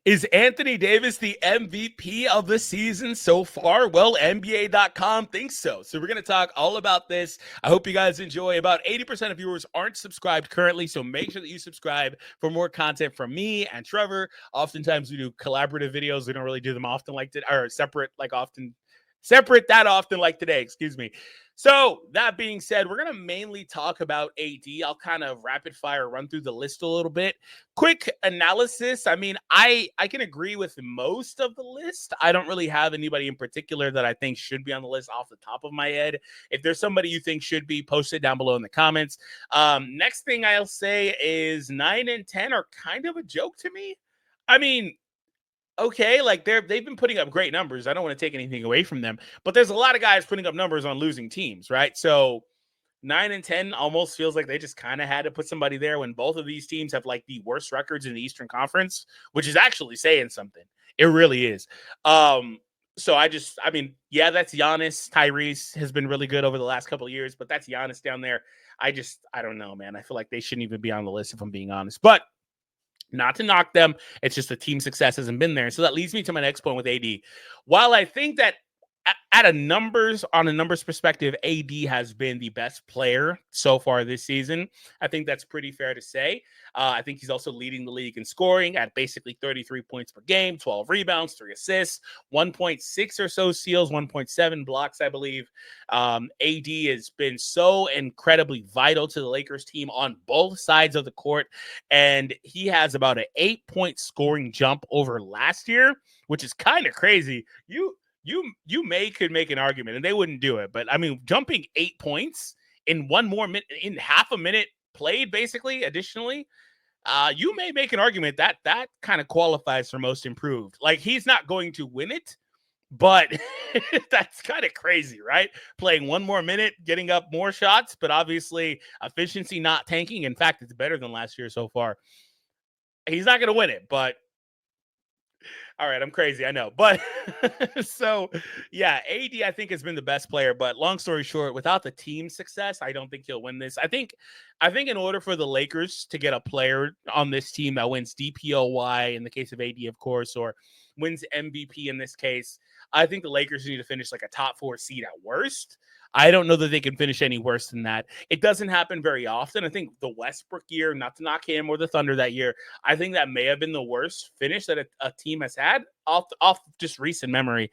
Is Anthony Davis the MVP of the season so far? Well, NBA.com thinks so. So we're going to talk all about this. I hope you guys enjoy. About 80% of viewers aren't subscribed currently, so make sure that you subscribe for more content from me and Trevor. Oftentimes we do collaborative videos. We don't really do them often like that, or separate that often like today, excuse me. So that being said, we're going to mainly talk about AD. I'll kind of rapid fire run through the list a little bit. Quick analysis. I mean, I can agree with most of the list. I don't really have anybody in particular that I think should be on the list off the top of my head. If there's somebody you think should be, post it down below in the comments. Next thing I'll say is 9 and 10 are kind of a joke to me. I mean, okay, like they've been putting up great numbers. I don't want to take anything away from them, but there's a lot of guys putting up numbers on losing teams, right? So 9 and 10 almost feels like they just kind of had to put somebody there when both of these teams have like the worst records in the Eastern Conference, which is actually saying something. It really is. So I mean, yeah, that's Giannis. Tyrese has been really good over the last couple of years, but that's Giannis down there. I don't know, man. I feel like they shouldn't even be on the list if I'm being honest, but not to knock them. It's just the team success hasn't been there. So that leads me to my next point with AD. While I think that on a numbers perspective, AD has been the best player so far this season. I think that's pretty fair to say. I think he's also leading the league in scoring at basically 33 points per game, 12 rebounds, 3 assists, 1.6 or so steals, 1.7 blocks, I believe. AD has been so incredibly vital to the Lakers team on both sides of the court, and he has about an 8-point scoring jump over last year, which is kind of crazy. You could make an argument, and they wouldn't do it, but I mean, jumping 8 points in one more minute, in half a minute played, basically, additionally, you may make an argument that kind of qualifies for most improved. Like, he's not going to win it, but that's kind of crazy, right? Playing one more minute, getting up more shots, but obviously efficiency not tanking. In fact, it's better than last year so far. He's not going to win it, but all right, I'm crazy, I know. But so, yeah, AD, I think, has been the best player. But long story short, without the team success, I don't think he'll win this. I think in order for the Lakers to get a player on this team that wins DPOY, in the case of AD, of course, or wins MVP in this case, I think the Lakers need to finish like a top 4 seed at worst. I don't know that they can finish any worse than that. It doesn't happen very often. I think the Westbrook year, not to knock him, or the Thunder that year, I think that may have been the worst finish that a team has had off just recent memory.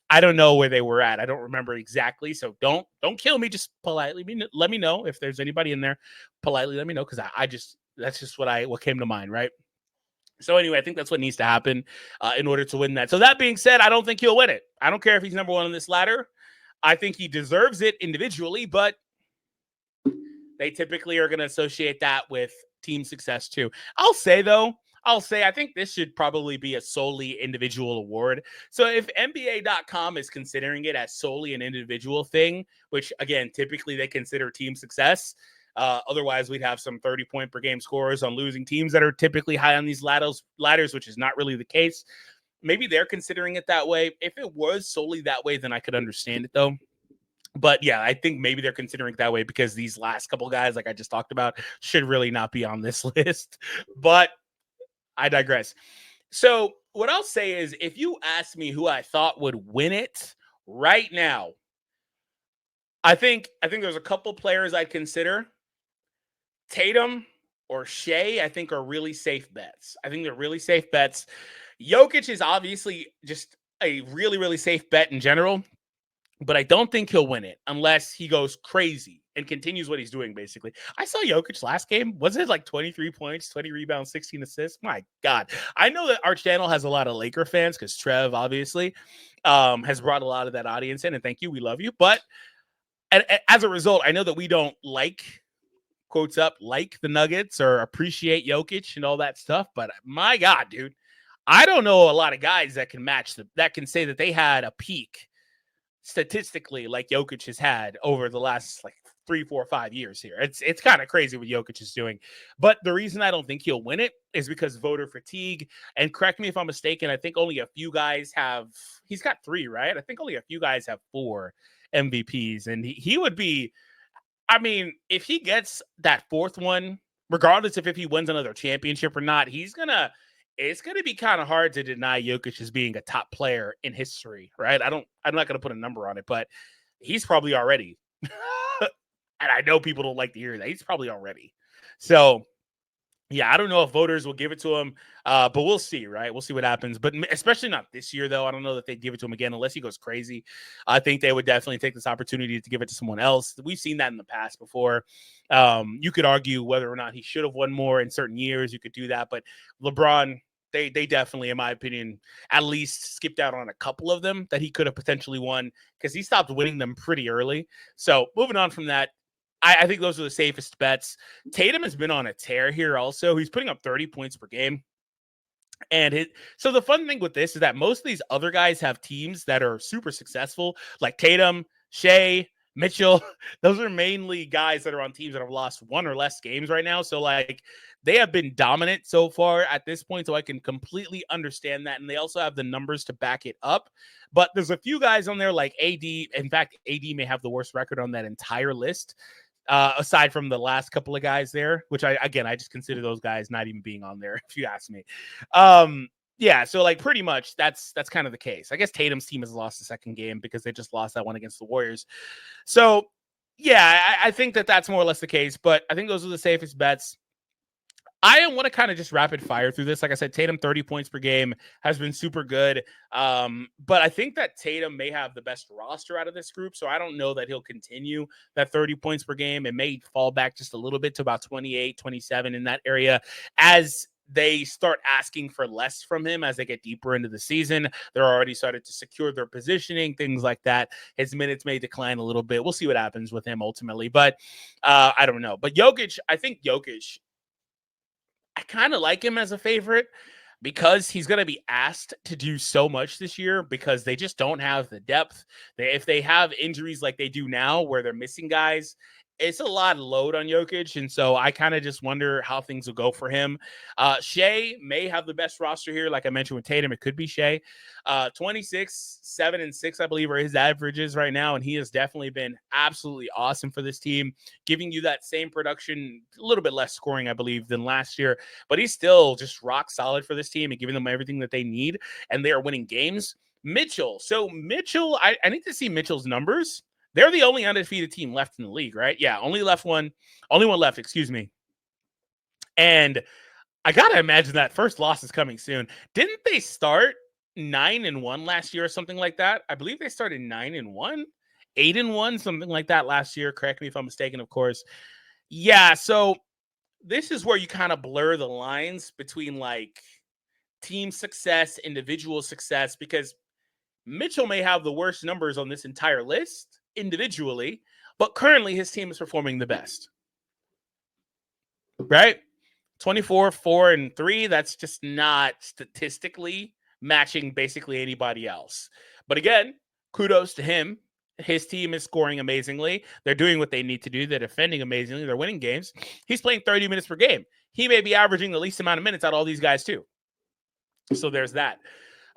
I don't know where they were at. I don't remember exactly. So don't kill me. Just politely let me know if there's anybody in there. Politely let me know, because that's just what came to mind, right? So anyway, I think that's what needs to happen in order to win that. So that being said, I don't think he'll win it. I don't care if he's number 1 on this ladder. I think he deserves it individually, but they typically are going to associate that with team success too. I'll say I think this should probably be a solely individual award. So if NBA.com is considering it as solely an individual thing, which again, typically they consider team success. Otherwise, we'd have some 30-point per game scorers on losing teams that are typically high on these ladders, which is not really the case. Maybe they're considering it that way. If it was solely that way, then I could understand it, though. But yeah, I think maybe they're considering it that way because these last couple guys, like I just talked about, should really not be on this list. But I digress. So what I'll say is, if you ask me who I thought would win it right now, I think there's a couple players I'd consider. Tatum or Shea, I think, are really safe bets. I think they're really safe bets. Jokic is obviously just a really, really safe bet in general, but I don't think he'll win it unless he goes crazy and continues what he's doing, basically. I saw Jokic last game. Wasn't it like 23 points, 20 rebounds, 16 assists? My God. I know that our channel has a lot of Laker fans because Trev, obviously, has brought a lot of that audience in, and thank you. We love you. But as a result, I know that we don't quotes up, like the Nuggets or appreciate Jokic and all that stuff. But my God, dude, I don't know a lot of guys that can that can say that they had a peak statistically like Jokic has had over the last like 3, 4, 5 years here. It's kind of crazy what Jokic is doing. But the reason I don't think he'll win it is because voter fatigue. And correct me if I'm mistaken, I think only a few guys he's got 3, right? I think only a few guys have 4 MVPs. And he would be, I mean, if he gets that 4th one, regardless of if he wins another championship or not, he's going to it's going to be kind of hard to deny Jokic as being a top player in history, right? I'm not going to put a number on it, but he's probably already. And I know people don't like to hear that. He's probably already. So, yeah, I don't know if voters will give it to him, but we'll see, right? We'll see what happens. But especially not this year, though. I don't know that they'd give it to him again unless he goes crazy. I think they would definitely take this opportunity to give it to someone else. We've seen that in the past before. You could argue whether or not he should have won more in certain years. You could do that. But LeBron, they definitely, in my opinion, at least skipped out on a couple of them that he could have potentially won because he stopped winning them pretty early. So moving on from that, I think those are the safest bets. Tatum has been on a tear here also. He's putting up 30 points per game. And so the fun thing with this is that most of these other guys have teams that are super successful, like Tatum, Shea, Mitchell. Those are mainly guys that are on teams that have lost one or less games right now. So, like, they have been dominant so far at this point. So I can completely understand that. And they also have the numbers to back it up. But there's a few guys on there like AD. In fact, AD may have the worst record on that entire list. Aside from the last couple of guys there, which I just consider those guys not even being on there, if you ask me. Yeah, so like pretty much that's kind of the case. I guess Tatum's team has lost the second game because they just lost that one against the Warriors. So yeah, I think that's more or less the case, but I think those are the safest bets. I want to kind of just rapid fire through this. Like I said, Tatum 30 points per game has been super good. But I think that Tatum may have the best roster out of this group. So I don't know that he'll continue that 30 points per game. It may fall back just a little bit to about 28, 27 in that area as they start asking for less from him as they get deeper into the season. They're already started to secure their positioning, things like that. His minutes may decline a little bit. We'll see what happens with him ultimately. But I don't know. But Jokic, I think Jokic, I kind of like him as a favorite because he's going to be asked to do so much this year because they just don't have the depth. If they have injuries like they do now where they're missing guys, it's a lot of load on Jokic. And so I kind of just wonder how things will go for him. Shea may have the best roster here. Like I mentioned with Tatum, it could be Shea. 26, 7, and 6, I believe, are his averages right now. And he has definitely been absolutely awesome for this team, giving you that same production, a little bit less scoring, I believe, than last year. But he's still just rock solid for this team and giving them everything that they need. And they are winning games. Mitchell. So Mitchell, I need to see Mitchell's numbers. They're the only undefeated team left in the league, right? Yeah, only one left, excuse me. And I got to imagine that first loss is coming soon. Didn't they start 9-1 last year or something like that? I believe they started 9-1, 8-1, something like that last year. Correct me if I'm mistaken, of course. Yeah, so this is where you kind of blur the lines between like team success, individual success, because Mitchell may have the worst numbers on this entire list individually, but currently his team is performing the best. Right? 24, 4, and 3. That's just not statistically matching basically anybody else. But again, kudos to him. His team is scoring amazingly. They're doing what they need to do. They're defending amazingly. They're winning games. He's playing 30 minutes per game. He may be averaging the least amount of minutes out of all these guys too. So there's that.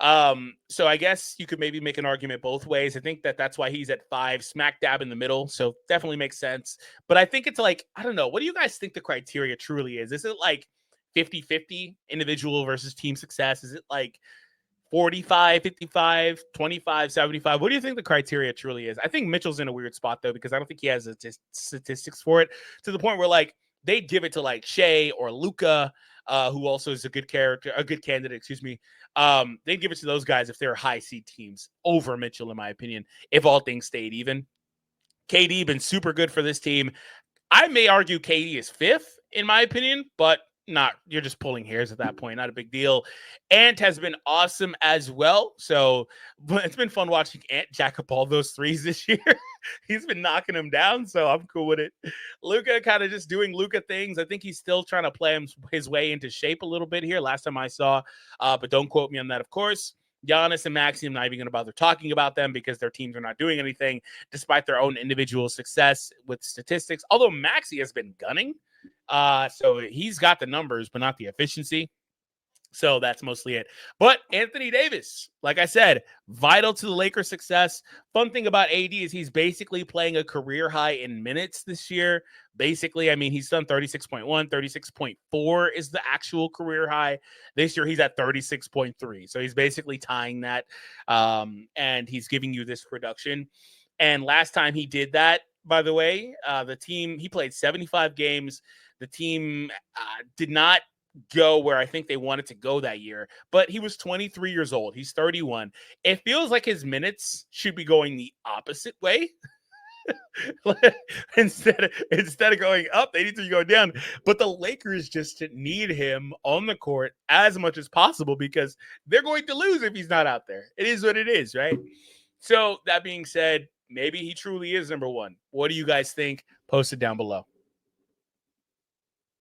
So I guess you could maybe make an argument both ways. I think that's why he's at 5, smack dab in the middle. So definitely makes sense. But I think it's like, I don't know. What do you guys think the criteria truly is? Is it like 50-50 individual versus team success? Is it like 45, 55, 25, 75? What do you think the criteria truly is? I think Mitchell's in a weird spot though, because I don't think he has the statistics for it to the point where like they'd give it to like Shea or Luka, who also is a good candidate, excuse me. They'd give it to those guys if they're high seed teams over Mitchell, in my opinion, if all things stayed even. KD been super good for this team. I may argue KD is 5th, in my opinion, but you're just pulling hairs at that point. Not a big deal. Ant has been awesome as well. So it's been fun watching Ant jack up all those threes this year. He's been knocking them down, so I'm cool with it. Luka kind of just doing Luka things. I think he's still trying to play his way into shape a little bit here. Last time I saw, but don't quote me on that, of course. Giannis and Maxey, I'm not even going to bother talking about them because their teams are not doing anything despite their own individual success with statistics. Although Maxey has been gunning. So he's got the numbers, but not the efficiency. So that's mostly it. But Anthony Davis, like I said, vital to the Lakers' success. Fun thing about AD is he's basically playing a career high in minutes this year. Basically, I mean, he's done 36.1, 36.4 is the actual career high. This year, he's at 36.3. So he's basically tying that. And he's giving you this production. And last time he did that, by the way, the team, he played 75 games. The team did not go where I think they wanted to go that year, but he was 23 years old. He's 31. It feels like his minutes should be going the opposite way. instead of going up, they need to be going down. But the Lakers just need him on the court as much as possible because they're going to lose if he's not out there. It is what it is, right? So that being said, maybe he truly is number one. What do you guys think? Post it down below.